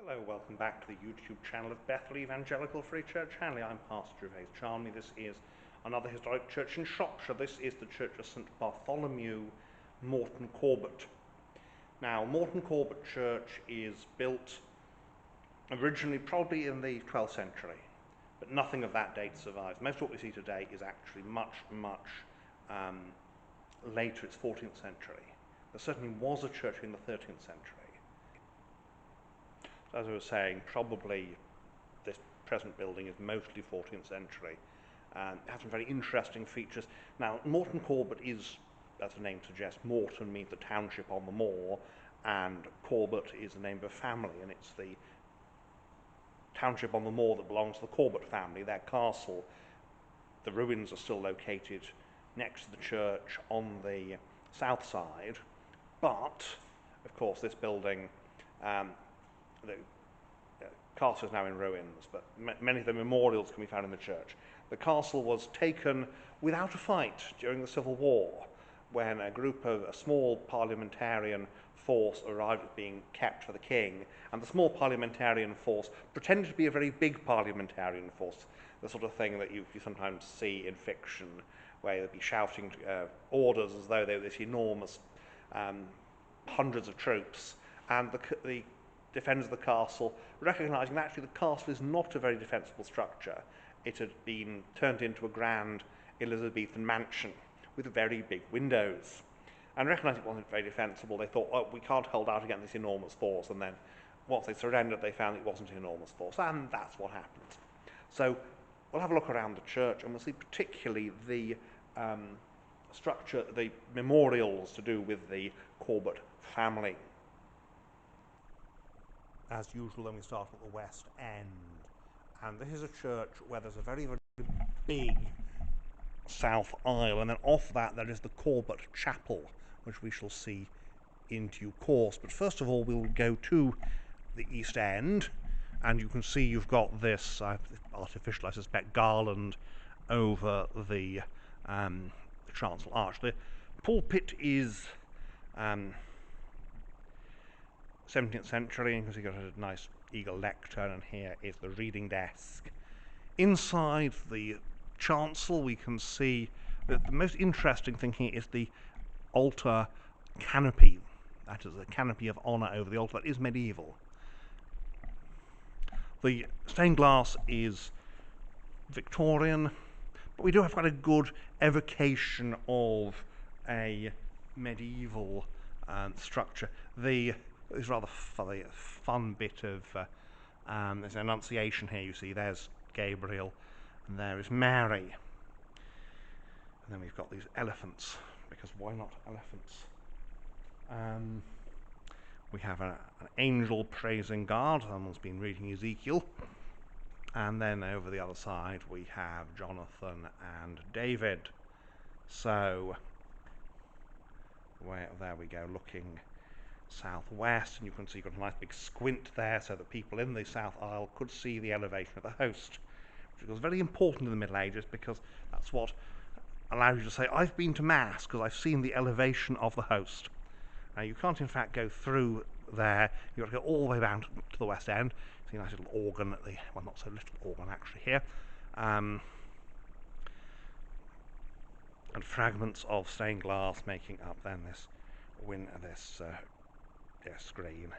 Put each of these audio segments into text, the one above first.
Hello, welcome back to the YouTube channel of Bethel Evangelical Free Church Hanley. I'm Pastor Gervais Charnley. This is another historic church in Shropshire. This is the Church of St Bartholomew, Moreton Corbet. Now, Moreton Corbet Church is built originally probably in the 12th century, but nothing of that date survives. Most of what we see today is actually much later. It's 14th century. There certainly was a church in the 13th century. As I was saying, probably this present building is mostly 14th century. It has some very interesting features. Now, Moreton Corbet is, as the name suggests, Moreton means the township on the moor, and Corbet is the name of a family, and it's the township on the moor that belongs to the Corbet family. Their castle, the ruins are still located next to the church on the south side, but, of course, this building, the castle is now in ruins, but many of the memorials can be found in the church. The castle was taken without a fight during the Civil War, when a small parliamentarian force arrived at being kept for the king, and the small parliamentarian force pretended to be a very big parliamentarian force, the sort of thing that you sometimes see in fiction, where they'd be shouting orders as though they were this enormous hundreds of troops, and the defenders of the castle, recognising that actually the castle is not a very defensible structure. It had been turned into a grand Elizabethan mansion with very big windows. And recognising it wasn't very defensible, they thought, oh, we can't hold out against this enormous force. And then once they surrendered, they found it wasn't an enormous force. And that's what happened. So we'll have a look around the church, and we'll see particularly the structure, the memorials to do with the Corbet family. As usual, then we start at the west end, and this is a church where there's a very, very big south aisle, and then off that there is the Corbet chapel, which we shall see in due course. But first of all, we'll go to the east end, and you can see you've got this artificial, I suspect, garland over the chancel arch. The pulpit is 17th century, and you can see you've got a nice eagle lectern, and here is the reading desk. Inside the chancel we can see that the most interesting thing here is the altar canopy. That is a canopy of honour over the altar. That is medieval. The stained glass is Victorian, but we do have quite a good evocation of a medieval structure. This rather fun bit of there's an Annunciation here. You see, there's Gabriel, and there is Mary, and then we've got these elephants, because why not elephants? We have an angel praising God. Someone's been reading Ezekiel, and then over the other side we have Jonathan and David. So there we go, looking southwest, and you can see you've got a nice big squint there so that people in the south aisle could see the elevation of the host, which was very important in the Middle Ages, because that's what allows you to say, I've been to Mass because I've seen the elevation of the host. Now, you can't in fact go through there. You've got to go all the way down to the west end. See a nice little organ at the, well, not so little organ actually here, and fragments of stained glass making up then this screen.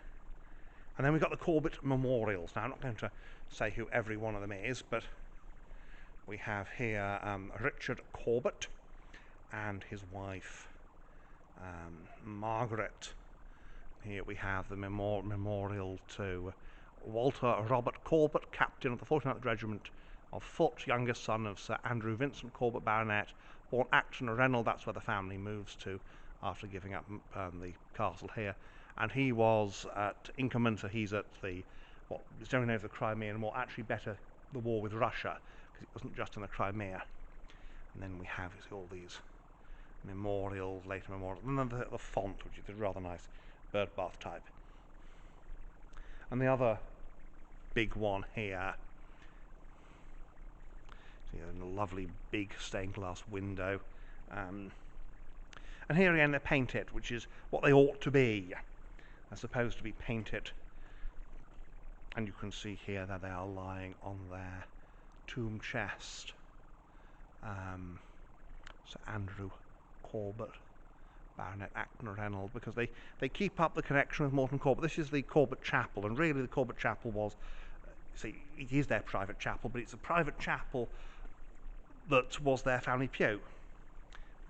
And then we've got the Corbet memorials. Now, I'm not going to say who every one of them is, but we have here Richard Corbet and his wife Margaret. Here we have the memorial to Walter Robert Corbet, captain of the 49th Regiment of Foot, youngest son of Sir Andrew Vincent Corbet, Baronet, born Acton Rennell. That's where the family moves to after giving up the castle here. And he was at Inkerman, so he's at what is generally known as the Crimean War, actually better the war with Russia, because it wasn't just in the Crimea. And then we have all these memorials, later memorials, and then the font, which is a rather nice bird bath type. And the other big one here, see a lovely big stained glass window. And here again they're painted, which is what they ought to be. They're supposed to be painted And you can see here that they are lying on their tomb chest. Sir Andrew Corbet, Baronet Acton Reynolds, because they keep up the connection with Moreton Corbet. This is the Corbet Chapel, and really the Corbet Chapel was, see, it is their private chapel, but it's a private chapel that was their family pew. You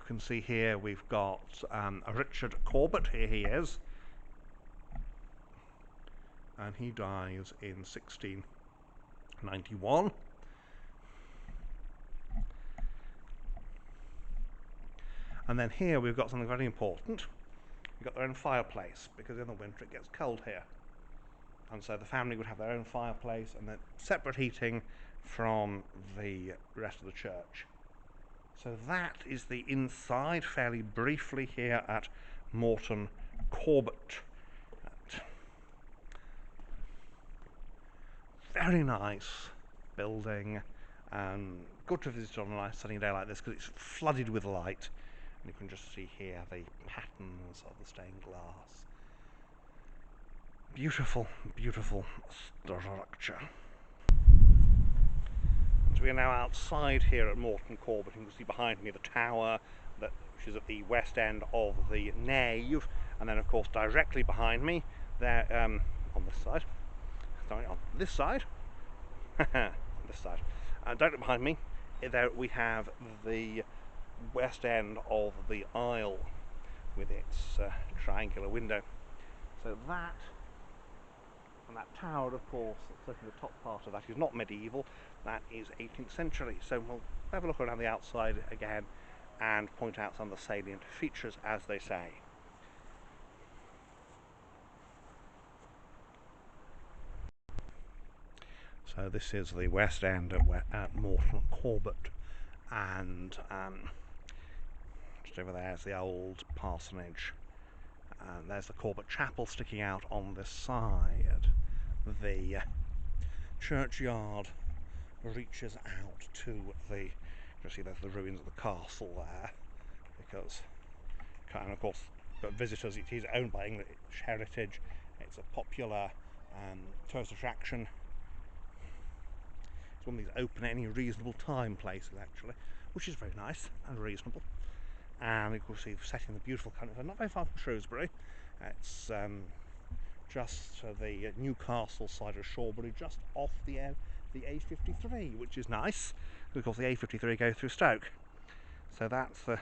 can see here we've got a Richard Corbet, here he is, and he dies in 1691. And then here we've got something very important. We've got their own fireplace, because in the winter it gets cold here. And so the family would have their own fireplace and then separate heating from the rest of the church. So that is the inside, fairly briefly, here at Moreton Corbet. Very nice building, and good to visit on a nice sunny day like this because it's flooded with light. And you can just see here the patterns of the stained glass. Beautiful, beautiful structure. So we are now outside here at Moreton Corbet, and you can see behind me the tower, which is at the west end of the nave, and then of course directly behind me, there on this side, sorry, on this side, this side, directly behind me, there we have the west end of the aisle with its triangular window. So that, and that tower, of course, certainly the top part of that is not medieval, that is 18th century. So we'll have a look around the outside again and point out some of the salient features, as they say. So this is the west end at Moreton Corbet, and just over there is the old parsonage, and there's the Corbet Chapel sticking out on this side. The churchyard reaches out to the, you see there's the ruins of the castle there, because, and of course for visitors it is owned by English Heritage. It's a popular tourist attraction. It's one of these open at any reasonable time places actually, which is very nice and reasonable. And of course you've set in the beautiful country, not very far from Shrewsbury. It's just the Newcastle side of Shawbury, just off the A53, which is nice. Of course the A53 goes through Stoke. So that's the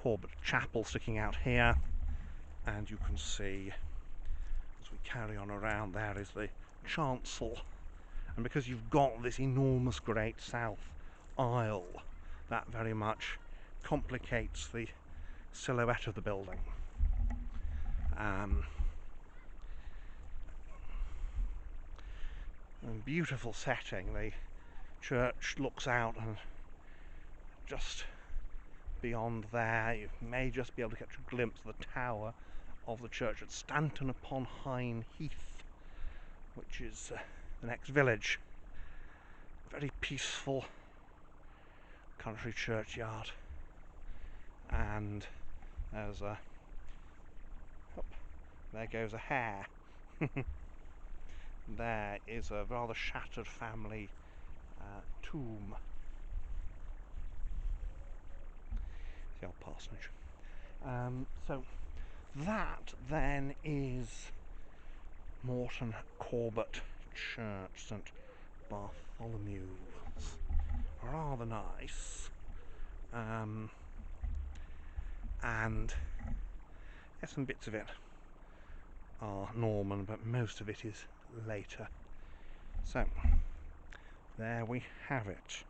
Corbet Chapel sticking out here, and you can see as we carry on around, there is the chancel. And because you've got this enormous great south aisle, that very much complicates the silhouette of the building. Beautiful setting. The church looks out, and just beyond there you may just be able to catch a glimpse of the tower of the church at Stanton upon Hine Heath, which is the next village. Very peaceful country churchyard, and there's a, oh, there goes a hare. There is a rather shattered family tomb. The old parsonage. So that then is Moreton Corbet Church, St Bartholomew's. Rather nice. And yes, some bits of it are Norman, but most of it is later. So there we have it.